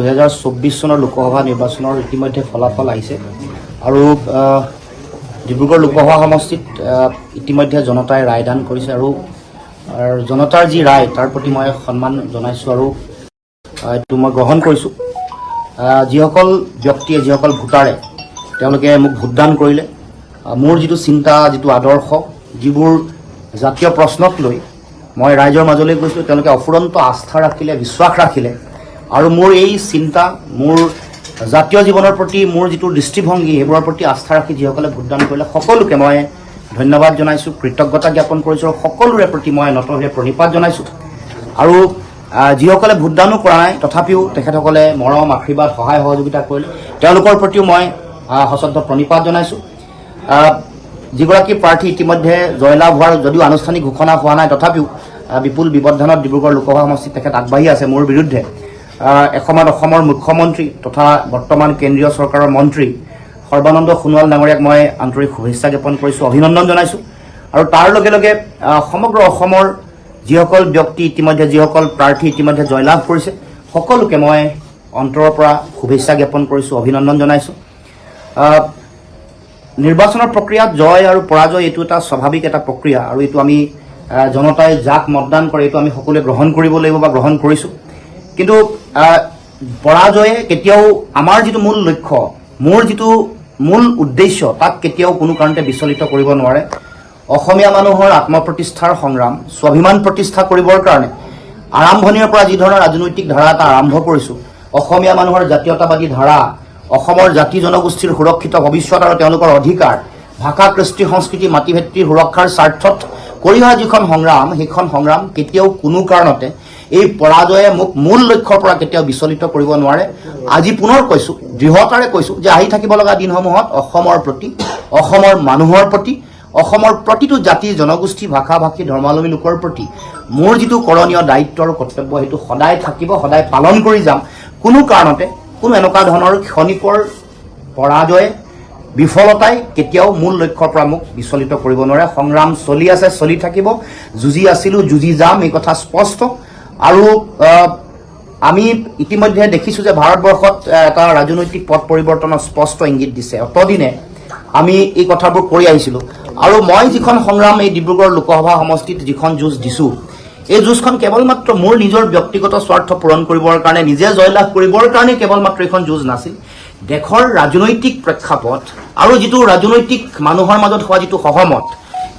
2024 চনৰ লোকসভা নিৰ্বাচনৰ ইতিমধ্যে ফলাফল আহিছে আৰু ডিব্ৰুগড় লোকসভা সমষ্টিত ইতিমধ্যে জনতাই ৰায়দান কৰিছে আৰু জনতাৰ যি ৰায় তাৰ প্ৰতি মই সন্মান জনাইছোঁ আৰু এইটো মই গ্ৰহণ কৰিছোঁ। যিসকল ব্যক্তিয়ে যিসকল ভোটাৰে তেওঁলোকে মোক ভোটদান কৰিলে, মোৰ যিটো চিন্তা যিটো আদৰ্শ যিবোৰ জাতীয় প্ৰশ্নক লৈ মই ৰাইজৰ মাজলৈ গৈছিলোঁ, তেওঁলোকে অফুৰন্ত আস্থা ৰাখিলে, বিশ্বাস ৰাখিলে আৰু মোৰ এই চিন্তা, মোৰ জাতীয় জীৱনৰ প্ৰতি মোৰ যিটো দৃষ্টিভংগী সেইবোৰৰ প্ৰতি আস্থা ৰাখি যিসকলে ভোটদান কৰিলে সকলোকে মই ধন্যবাদ জনাইছোঁ, কৃতজ্ঞতা জ্ঞাপন কৰিছোঁ আৰু সকলোৰে প্ৰতি মই নতশিৰে প্ৰণিপাত জনাইছোঁ। আৰু যিসকলে ভোটদানো কৰা নাই তথাপিও তেখেতসকলে মৰম, আশীৰ্বাদ, সহায় সহযোগিতা কৰিলে তেওঁলোকৰ প্ৰতিও মই সশ্ৰদ্ধ প্ৰণিপাত জনাইছোঁ। যিগৰাকী প্ৰাৰ্থী ইতিমধ্যে জয়লাভ হোৱাৰ যদিও আনুষ্ঠানিক ঘোষণা হোৱা নাই তথাপিও বিপুল ব্যৱধানত ডিব্ৰুগড় লোকসভা সমষ্টিত তেখেত আগবাঢ়ি আছে মোৰ বিৰুদ্ধে। এসময়ত অসমৰ মুখ্যমন্ত্ৰী তথা বৰ্তমান কেন্দ্ৰীয় চৰকাৰৰ মন্ত্ৰী সৰ্বানন্দ সোণোৱাল ডাঙৰীয়াক মই আন্তৰিক শুভেচ্ছা জ্ঞাপন কৰিছোঁ, অভিনন্দন জনাইছোঁ। আৰু তাৰ লগে লগে সমগ্ৰ অসমৰ যিসকল ব্যক্তি ইতিমধ্যে যিসকল প্ৰাৰ্থী ইতিমধ্যে জয়লাভ কৰিছে সকলোকে মই অন্তৰৰ পৰা শুভেচ্ছা জ্ঞাপন কৰিছোঁ, অভিনন্দন জনাইছোঁ। নিৰ্বাচনৰ প্ৰক্ৰিয়াত জয় আৰু পৰাজয় এইটো এটা স্বাভাৱিক এটা প্ৰক্ৰিয়া আৰু এইটো আমি জনতাই যাক মতদান কৰে এইটো আমি সকলোৱে গ্ৰহণ কৰিব লাগিব বা গ্ৰহণ কৰিছোঁ। কিন্তু পৰাজয়ে কেতিয়াও আমাৰ যিটো মূল লক্ষ্য, মোৰ যিটো মূল উদ্দেশ্য তাক কেতিয়াও কোনো কাৰণতে বিচলিত কৰিব নোৱাৰে। অসমীয়া মানুহৰ আত্মপ্ৰতিষ্ঠাৰ সংগ্ৰাম, স্বাভিমান প্ৰতিষ্ঠা কৰিবৰ কাৰণে আৰম্ভণিৰ পৰা যি ধৰণৰ ৰাজনৈতিক ধাৰা এটা আৰম্ভ কৰিছোঁ, অসমীয়া মানুহৰ জাতীয়তাবাদী ধাৰা, অসমৰ জাতি জনগোষ্ঠীৰ সুৰক্ষিত ভৱিষ্যত আৰু তেওঁলোকৰ অধিকাৰ, ভাষা, কৃষ্টি, সংস্কৃতি, মাতৃভেটিৰ সুৰক্ষাৰ স্বাৰ্থত কৰি অহা যিখন সংগ্ৰাম সেইখন সংগ্ৰাম কেতিয়াও কোনো কাৰণতে এই পৰাজয়ে মোক মূল লক্ষ্যৰ পৰা কেতিয়াও বিচলিত কৰিব নোৱাৰে। আজি পুনৰ কৈছোঁ, দৃঢ়তাৰে কৈছোঁ যে আহি থাকিব লগা দিনসমূহত অসমৰ প্ৰতি, অসমৰ মানুহৰ প্ৰতি, অসমৰ প্ৰতিটো জাতি জনগোষ্ঠী, ভাষা ভাষী, ধৰ্মাৱলম্বী লোকৰ প্ৰতি মোৰ যিটো কৰণীয় দায়িত্ব আৰু কৰ্তব্য সেইটো সদায় থাকিব, সদায় পালন কৰি যাম। কোনো কাৰণতে কোনো এনেকুৱা ধৰণৰ ক্ষণিকৰ পৰাজয়ে, বিফলতাই কেতিয়াও মূল লক্ষ্যৰ পৰা মোক বিচলিত কৰিব নোৱাৰে। সংগ্ৰাম চলি আছে, চলি থাকিব, যুঁজি আছিলোঁ, যুঁজি যাম, এই কথা স্পষ্ট। আৰু আমি ইতিমধ্যে দেখিছোঁ যে ভাৰতবৰ্ষত এটা ৰাজনৈতিক পথ পৰিৱৰ্তনৰ স্পষ্ট ইংগিত দিছে। অতদিনে আমি এই কথাবোৰ কৰি আহিছিলোঁ আৰু মই যিখন সংগ্ৰাম এই ডিব্ৰুগড় লোকসভা সমষ্টিত যিখন যুঁজ দিছোঁ, এই যুঁজখন কেৱল মাত্ৰ মোৰ নিজৰ ব্যক্তিগত স্বাৰ্থ পূৰণ কৰিবৰ কাৰণে, নিজে জয়লাভ কৰিবৰ কাৰণে কেৱল মাত্ৰ এইখন যুঁজ নাছিল। দেশৰ ৰাজনৈতিক প্ৰেক্ষাপট আৰু যিটো ৰাজনৈতিক মানুহৰ মাজত হোৱা যিটো সহমত,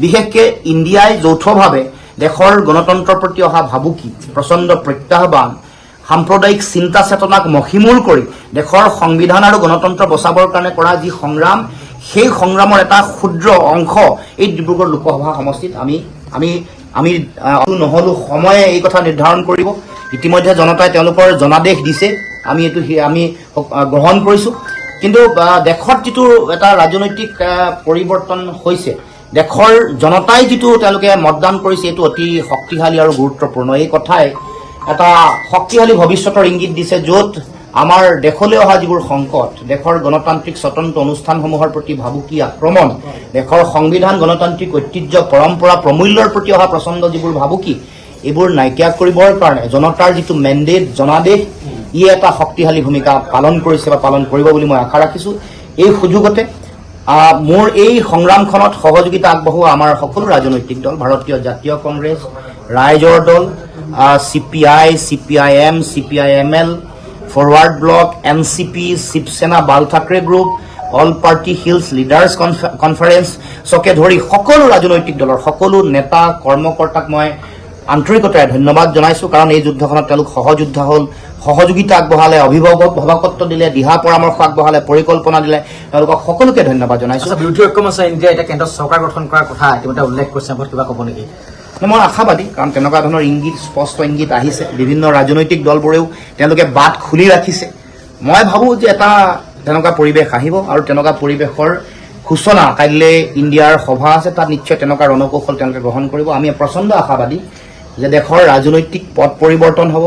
বিশেষকৈ ইণ্ডিয়াই যৌথভাৱে দেশৰ গণতন্ত্ৰৰ প্ৰতি অহা ভাবুকি, প্ৰচণ্ড প্ৰত্যাহ্বান, সাম্প্ৰদায়িক চিন্তা চেতনাক মষিমূৰ কৰি দেশৰ সংবিধান আৰু গণতন্ত্ৰ বচাবৰ কাৰণে কৰা যি সংগ্ৰাম, সেই সংগ্ৰামৰ এটা ক্ষুদ্ৰ অংশ এই ডিব্ৰুগড় লোকসভা সমষ্টিত আমি নহ'লেও সময়ে এই কথা নিৰ্ধাৰণ কৰিব। ইতিমধ্যে জনতাই তেওঁলোকৰ জনাদেশ দিছে, আমি গ্ৰহণ কৰিছোঁ। কিন্তু দেশত যিটো এটা ৰাজনৈতিক পৰিৱৰ্তন হৈছে, দেশৰ জনতাই যিটো তেওঁলোকে মতদান কৰিছে এইটো অতি শক্তিশালী আৰু গুৰুত্বপূৰ্ণ। এই কথাই এটা শক্তিশালী ভৱিষ্যতৰ ইংগিত দিছে, য'ত আমাৰ দেশলৈ অহা যিবোৰ সংকট, দেশৰ গণতান্ত্ৰিক স্বতন্ত্ৰ অনুষ্ঠানসমূহৰ প্ৰতি ভাবুকি, আক্ৰমণ, দেশৰ সংবিধান, গণতান্ত্ৰিক ঐতিহ্য, পৰম্পৰা, প্ৰমূল্যৰ প্ৰতি অহা প্ৰচণ্ড যিবোৰ ভাবুকি, এইবোৰ নাইকিয়া কৰিবৰ কাৰণে জনতাৰ যিটো মেণ্ডেট, জনাদেশ, ই এটা শক্তিশালী ভূমিকা পালন কৰিছে বা পালন কৰিব বুলি মই আশা ৰাখিছোঁ। এই সুযোগতে মোৰ এই সংগ্ৰামখনত সহযোগিতা আগবঢ়োৱা আমাৰ সকলো ৰাজনৈতিক দল, ভাৰতীয় জাতীয় কংগ্ৰেছ, ৰাইজৰ দল, CPI, CPIM, CPIML, forward bloc, NCP, Shiv Sena, Bal Thackeray group, all party hills leaders কনফাৰেন্সকে ধৰি সকলো ৰাজনৈতিক দলৰ সকলো নেতা কৰ্মকৰ্তাক মই আন্তৰিকতাৰে ধন্যবাদ জনাইছোঁ। কাৰণ এই যুদ্ধখনত তেওঁলোক সহযোদ্ধা হ'ল, সহযোগিতা আগবঢ়ালে, অভিভাৱকত্ব দিলে, দিহা পৰামৰ্শ আগবঢ়ালে, পৰিকল্পনা দিলে, তেওঁলোকক সকলোকে ধন্যবাদ জনাইছোঁ। বিৰোধী ঐক্যমঞ্চ ইণ্ডিয়া এতিয়া কেন্দ্ৰত চৰকাৰ গঠন কৰাৰ কথা ইতিমধ্যে উল্লেখ কৰিছে, কিবা ক'ব নেকি? মই আশাবাদী, কাৰণ তেনেকুৱা ধৰণৰ ইংগিত, স্পষ্ট ইংগিত আহিছে। বিভিন্ন ৰাজনৈতিক দলবোৰেও তেওঁলোকে বাট খুলি ৰাখিছে। মই ভাবোঁ যে এটা তেনেকুৱা পৰিৱেশ আহিব আৰু তেনেকুৱা পৰিৱেশৰ সূচনা কাইলৈ ইণ্ডিয়াৰ সভা আছে, তাত নিশ্চয় তেনেকুৱা ৰণকৌশল তেওঁলোকে গ্ৰহণ কৰিব। আমি প্ৰচণ্ড আশাবাদী যে দেশৰ ৰাজনৈতিক পথ পৰিৱৰ্তন হ'ব।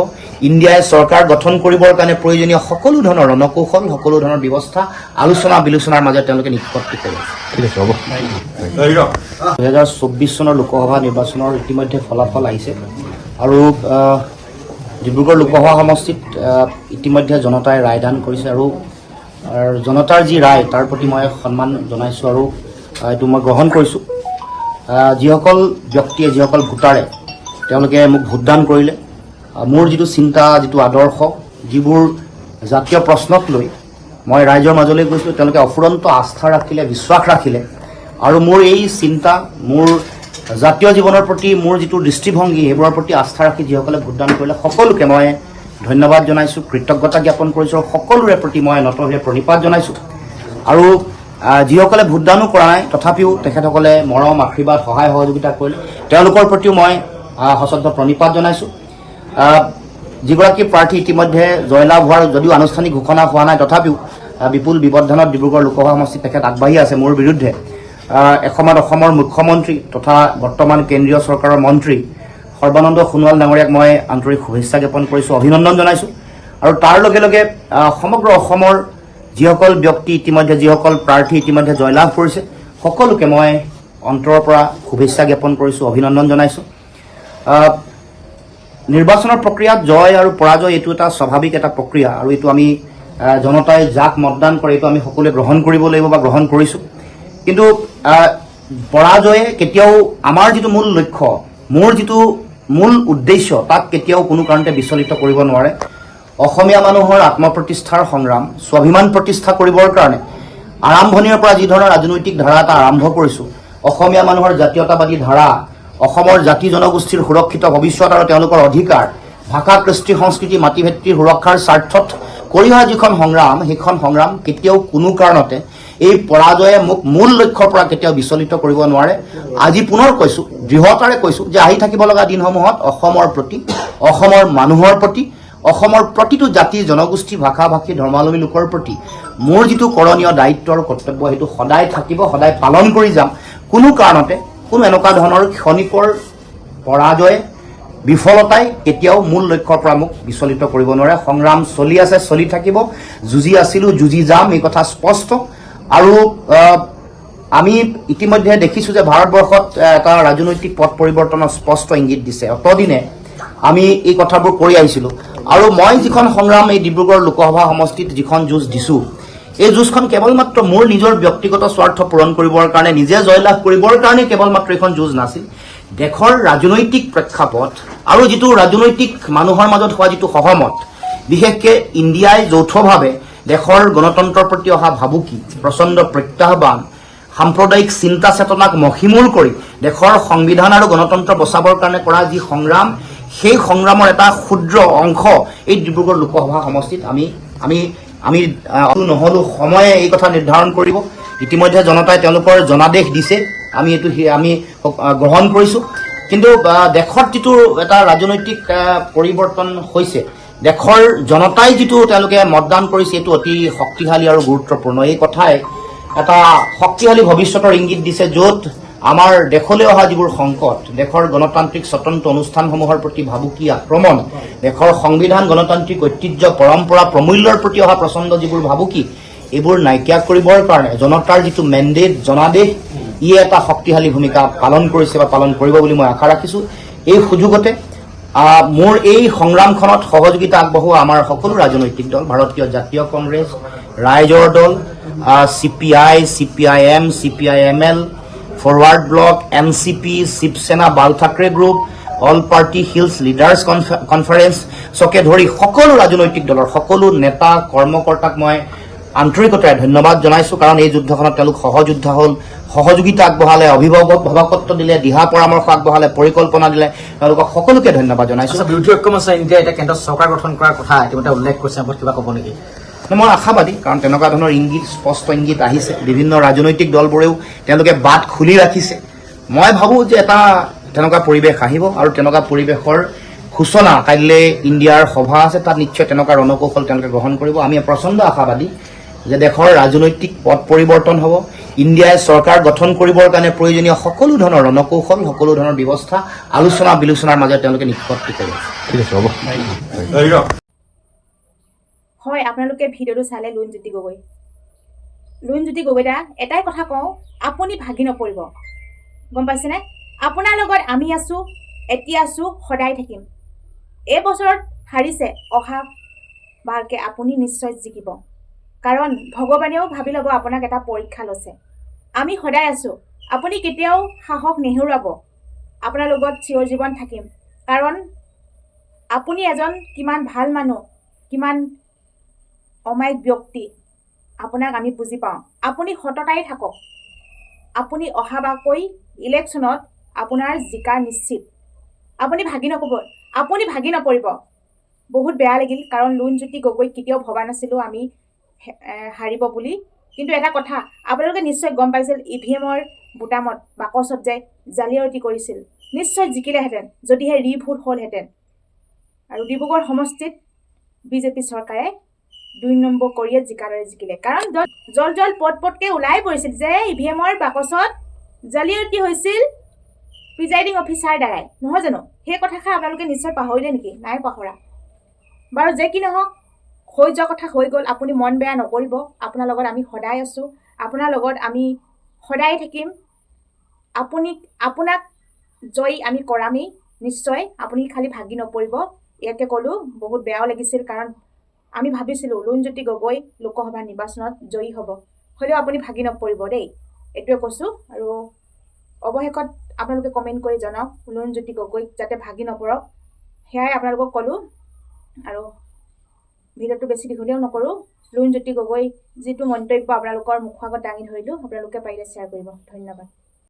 ইণ্ডিয়াই চৰকাৰ গঠন কৰিবৰ কাৰণে প্ৰয়োজনীয় সকলো ধৰণৰ ৰণকৌশল, সকলো ধৰণৰ ব্যৱস্থা আলোচনা বিলোচনাৰ মাজত তেওঁলোকে নিষ্পত্তি কৰিব। ঠিক আছে, হ'ব। 2024 চনৰ লোকসভা নিৰ্বাচনৰ ইতিমধ্যে ফলাফল আহিছে আৰু ডিব্ৰুগড় লোকসভা সমষ্টিত ইতিমধ্যে জনতাই ৰায়দান কৰিছে আৰু জনতাৰ যি ৰায় তাৰ প্ৰতি মই সন্মান জনাইছোঁ আৰু এইটো মই গ্ৰহণ কৰিছোঁ। যিসকল ব্যক্তিয়ে যিসকল ভোটাৰে তেওঁলোকে মোক ভোটদান কৰিলে, মোৰ যিটো চিন্তা যিটো আদৰ্শ যিবোৰ জাতীয় প্ৰশ্নক লৈ মই ৰাইজৰ মাজলৈ গৈছিলোঁ, তেওঁলোকে অফুৰন্ত আস্থা ৰাখিলে, বিশ্বাস ৰাখিলে আৰু মোৰ এই চিন্তা, মোৰ জাতীয় জীৱনৰ প্ৰতি মোৰ যিটো দৃষ্টিভংগী সেইবোৰৰ প্ৰতি আস্থা ৰাখি যিসকলে ভোটদান কৰিলে সকলোকে মই ধন্যবাদ জনাইছোঁ, কৃতজ্ঞতা জ্ঞাপন কৰিছোঁ আৰু সকলোৰে প্ৰতি মই নতশিৰে প্ৰণিপাত জনাইছোঁ। আৰু যিসকলে ভোটদানো কৰা নাই তথাপিও তেখেতসকলে মৰম, আশীৰ্বাদ, সহায় সহযোগিতা কৰিলে তেওঁলোকৰ প্ৰতিও মই সশ্ৰদ্ধ প্ৰণিপাত জনাইছোঁ। যিগৰাকী প্ৰাৰ্থী ইতিমধ্যে জয়লাভ হোৱাৰ যদিও আনুষ্ঠানিক ঘোষণা হোৱা নাই তথাপিও বিপুল ব্যৱধানত ডিব্ৰুগড় লোকসভা সমষ্টিত তেখেত আগবাঢ়ি আছে মোৰ বিৰুদ্ধে। এসময়ত অসমৰ মুখ্যমন্ত্ৰী তথা বৰ্তমান কেন্দ্ৰীয় চৰকাৰৰ মন্ত্ৰী সৰ্বানন্দ সোণোৱাল ডাঙৰীয়াক মই আন্তৰিক শুভেচ্ছা জ্ঞাপন কৰিছোঁ, অভিনন্দন জনাইছোঁ। আৰু তাৰ লগে লগে সমগ্ৰ অসমৰ যিসকল ব্যক্তি ইতিমধ্যে, যিসকল প্ৰাৰ্থী ইতিমধ্যে জয়লাভ কৰিছে সকলোকে মই অন্তৰৰ পৰা শুভেচ্ছা জ্ঞাপন কৰিছোঁ, অভিনন্দন জনাইছোঁ। নিৰ্বাচনৰ প্ৰক্ৰিয়াত জয় আৰু পৰাজয় এইটো এটা স্বাভাৱিক এটা প্ৰক্ৰিয়া আৰু এইটো আমি জনতাই যাক মতদান কৰে এইটো আমি সকলোৱে গ্ৰহণ কৰিব লাগিব বা গ্ৰহণ কৰিছোঁ। কিন্তু পৰাজয়ে কেতিয়াও আমাৰ যিটো মূল লক্ষ্য, মোৰ যিটো মূল উদ্দেশ্য তাক কেতিয়াও কোনো কাৰণতে বিচলিত কৰিব নোৱাৰে। অসমীয়া মানুহৰ আত্মপ্ৰতিষ্ঠাৰ সংগ্ৰাম, স্বাভিমান প্ৰতিষ্ঠা কৰিবৰ কাৰণে আৰম্ভণিৰ পৰা যি ধৰণৰ ৰাজনৈতিক ধাৰা এটা আৰম্ভ কৰিছোঁ, অসমীয়া মানুহৰ জাতীয়তাবাদী ধাৰা, অসমৰ জাতি জনগোষ্ঠীৰ সুৰক্ষিত ভৱিষ্যত আৰু তেওঁলোকৰ অধিকাৰ, ভাষা, কৃষ্টি, সংস্কৃতি, মাতৃভেটিৰ সুৰক্ষাৰ স্বাৰ্থত কৰি অহা যিখন সংগ্ৰাম, সেইখন সংগ্ৰাম কেতিয়াও কোনো কাৰণতে এই পৰাজয়ে মোক মূল লক্ষ্যৰ পৰা কেতিয়াও বিচলিত কৰিব নোৱাৰে। আজি পুনৰ কৈছোঁ, দৃঢ়তাৰে কৈছোঁ যে আহি থাকিব লগা দিনসমূহত অসমৰ প্ৰতি, অসমৰ মানুহৰ প্ৰতি, অসমৰ প্ৰতিটো জাতি জনগোষ্ঠী, ভাষা ভাষী, ধৰ্মাৱলম্বী লোকৰ প্ৰতি মোৰ যিটো কৰণীয় দায়িত্ব আৰু কৰ্তব্য সেইটো সদায় থাকিব, সদায় পালন কৰি যাম। কোনো কাৰণতে কোনো এনেকুৱা ধৰণৰ ক্ষণিকৰ পৰাজয়, বিফলতাই কেতিয়াও মূল লক্ষ্যৰ পৰা মোক বিচলিত কৰিব নোৱাৰে। সংগ্ৰাম চলি আছে, চলি থাকিব, যুঁজি আছিলোঁ, যুঁজি যাম, এই কথা স্পষ্ট। আৰু আমি ইতিমধ্যে দেখিছোঁ যে ভাৰতবৰ্ষত এটা ৰাজনৈতিক পথ পৰিৱৰ্তনৰ স্পষ্ট ইংগিত দিছে। অতদিনে আমি এই কথাবোৰ কৰি আহিছিলোঁ আৰু মই যিখন সংগ্ৰাম এই ডিব্ৰুগড় লোকসভা সমষ্টিত যিখন যুঁজ দিছোঁ, এই যুঁজখন কেৱল মাত্ৰ মোৰ নিজৰ ব্যক্তিগত স্বাৰ্থ পূৰণ কৰিবৰ কাৰণে, নিজে জয়লাভ কৰিবৰ কাৰণে কেৱল মাত্ৰ এইখন যুঁজ নাছিল। দেশৰ ৰাজনৈতিক প্ৰেক্ষাপট আৰু যিটো ৰাজনৈতিক মানুহৰ মাজত হোৱা যিটো সহমত, বিশেষকৈ ইণ্ডিয়াই যৌথভাৱে দেশৰ গণতন্ত্ৰৰ প্ৰতি অহা ভাবুকি, প্ৰচণ্ড প্ৰত্যাহ্বান, সাম্প্ৰদায়িক চিন্তা চেতনাক মষিমূৰ কৰি দেশৰ সংবিধান আৰু গণতন্ত্ৰ বচাবৰ কাৰণে কৰা যি সংগ্ৰাম, সেই সংগ্ৰামৰ এটা ক্ষুদ্ৰ অংশ এই ডিব্ৰুগড় লোকসভা সমষ্টিত আমি নহ'লো। সময়ে এই কথা নিৰ্ধাৰণ কৰিব। ইতিমধ্যে জনতাই তেওঁলোকৰ জনাদেশ দিছে, আমি গ্ৰহণ কৰিছোঁ। কিন্তু দেশত যিটো এটা ৰাজনৈতিক পৰিৱৰ্তন হৈছে, দেশৰ জনতাই যিটো তেওঁলোকে মতদান কৰিছে এইটো অতি শক্তিশালী আৰু গুৰুত্বপূৰ্ণ। এই কথাই এটা শক্তিশালী ভৱিষ্যতৰ ইংগিত দিছে, য'ত আমাৰ দেশলৈ অহা যিবোৰ সংকট, দেশৰ গণতান্ত্ৰিক স্বতন্ত্ৰ অনুষ্ঠানসমূহৰ প্ৰতি ভাবুকি, আক্ৰমণ, দেশৰ সংবিধান, গণতান্ত্ৰিক ঐতিহ্য, পৰম্পৰা, প্ৰমূল্যৰ প্ৰতি অহা প্ৰচণ্ড যিবোৰ ভাবুকি, এইবোৰ নাইকিয়া কৰিবৰ কাৰণে জনতাৰ যিটো মেণ্ডেট, জনাদেশ, ই এটা শক্তিশালী ভূমিকা পালন কৰিছে বা পালন কৰিব বুলি মই আশা ৰাখিছোঁ। এই সুযোগতে মোৰ এই সংগ্ৰামখনত সহযোগিতা আগবঢ়োৱা আমাৰ সকলো ৰাজনৈতিক দল, ভাৰতীয় জাতীয় কংগ্ৰেছ, ৰাইজৰ দল, CPI, CPIM, CPIML, forward bloc, NCP, Shiv Sena, Bal Thackeray group, all party hills leaders কনফাৰেন্সকে ধৰি সকলো ৰাজনৈতিক দলৰ সকলো নেতা কৰ্মকৰ্তাক মই আন্তৰিকতাৰে ধন্যবাদ জনাইছোঁ। কাৰণ এই যুদ্ধখনত তেওঁলোক সহযোদ্ধা হ'ল, সহযোগিতা আগবঢ়ালে, অভিভাৱকত্ব দিলে, দিহা পৰামৰ্শ আগবঢ়ালে, পৰিকল্পনা দিলে, তেওঁলোকক সকলোকে ধন্যবাদ জনাইছোঁ। বিৰোধী ঐক্যমঞ্চ ইণ্ডিয়াই এতিয়া কেন্দ্ৰত চৰকাৰ গঠন কৰাৰ কথা ইতিমধ্যে উল্লেখ কৰিছে, আপুনি কিবা ক'ব নেকি? মই আশাবাদী, কাৰণ তেনেকুৱা ধৰণৰ ইংগিত, স্পষ্ট ইংগিত আহিছে। বিভিন্ন ৰাজনৈতিক দলবোৰেও তেওঁলোকে বাট খুলি ৰাখিছে। মই ভাবোঁ যে এটা তেনেকুৱা পৰিৱেশ আহিব আৰু তেনেকুৱা পৰিৱেশৰ সূচনা কাইলৈ ইণ্ডিয়াৰ সভা আছে, তাত নিশ্চয় তেনেকুৱা ৰণকৌশল তেওঁলোকে গ্ৰহণ কৰিব। আমি প্ৰচণ্ড আশাবাদী যে দেশৰ ৰাজনৈতিক পথ পৰিৱৰ্তন হ'ব। ইণ্ডিয়াই চৰকাৰ গঠন কৰিবৰ কাৰণে প্ৰয়োজনীয় সকলো ধৰণৰ ৰণকৌশল, সকলো ধৰণৰ ব্যৱস্থা আলোচনা বিলোচনাৰ মাজত তেওঁলোকে নিষ্পত্তি কৰিব। ঠিক আছে, হ'ব। হয়, আপোনালোকে ভিডিঅ'টো চালে লুণজ্যোতি গগৈ। লুণজ্যোতি গগৈ দা, এটাই কথা কওঁ, আপুনি ভাগি নপৰিব, গম পাইছেনে? আপোনাৰ লগত আমি আছোঁ, এতিয়া আছোঁ, সদায় থাকিম। এই বছৰত হাৰিছে, অহা বাৰকে আপুনি নিশ্চয় জিকিব। কাৰণ ভগৱানেও ভাবি ল'ব আপোনাক এটা পৰীক্ষা লৈছে। আমি সদায় আছোঁ, আপুনি কেতিয়াও সাহস নেহেৰুৱাব। আপোনাৰ লগত চিৰজীৱন থাকিম। কাৰণ আপুনি এজন কিমান ভাল মানুহ, কিমান অমায়িক ব্যক্তি, আপোনাক আমি বুজি পাওঁ। আপুনি সততাই থাকক। আপুনি অহাবাৰকৈ ইলেকশ্যনত আপোনাৰ জিকা নিশ্চিত। আপুনি ভাগি নপৰিব। বহুত বেয়া লাগিল, কাৰণ লুণজ্যোতি গগৈক কেতিয়াও ভবা নাছিলোঁ আমি হাৰিব বুলি। কিন্তু এটা কথা, আপোনালোকে নিশ্চয় গম পাইছিল EVM-ৰ বুটামত বাকচত যে জালিয়াতি কৰিছিল। নিশ্চয় জিকিলেহেঁতেন যদিহে ৰিভোট হ'লহেঁতেন। আৰু ডিব্ৰুগড় সমষ্টিত বিজেপি চৰকাৰে 2 নম্বৰ কৰিয়ে জিকিলে। কাৰণ জল পটকৈ ওলাই পৰিছিল যে EVM-ৰ বাকচত জালিয়াতি হৈছিল প্ৰিজাইডিং অফিচাৰ দ্বাৰাই, নহয় জানো? সেই কথাষাৰ আপোনালোকে নিশ্চয় পাহৰিলে নেকি? নাই পাহৰা। বাৰু যে কি নহওক, হৈ যোৱা কথা হৈ গ'ল। আপুনি মন বেয়া নকৰিব। আপোনাৰ লগত আমি সদায় আছোঁ, আপোনাৰ লগত আমি সদায় থাকিম। আপোনাক জয়ী আমি কৰামেই নিশ্চয়। আপুনি খালি ভাগি নপৰিব, ইয়াকে ক'লোঁ। বহুত বেয়াও লাগিছিল, কাৰণ আমি ভাবিছিলোঁ লুণজ্যোতি গগৈ লোকসভা নিৰ্বাচনত জয়ী হ'ব। হ'লেও আপুনি ভাগি নপৰিব দেই, এইটোৱে কৈছোঁ। আৰু অৱশেষত আপোনালোকে কমেণ্ট কৰি জনাওক লুণজ্যোতি গগৈক যাতে ভাগি নপৰক, সেয়াই আপোনালোকক ক'লোঁ। আৰু ভিডিঅ'টো বেছি দীঘলীয়াও নকৰোঁ। লুণজ্যোতি গগৈ যিটো মন্তব্য আপোনালোকৰ মুখৰ আগত দাঙি ধৰিলোঁ, আপোনালোকে পাৰিলে শ্বেয়াৰ কৰিব। ধন্যবাদ।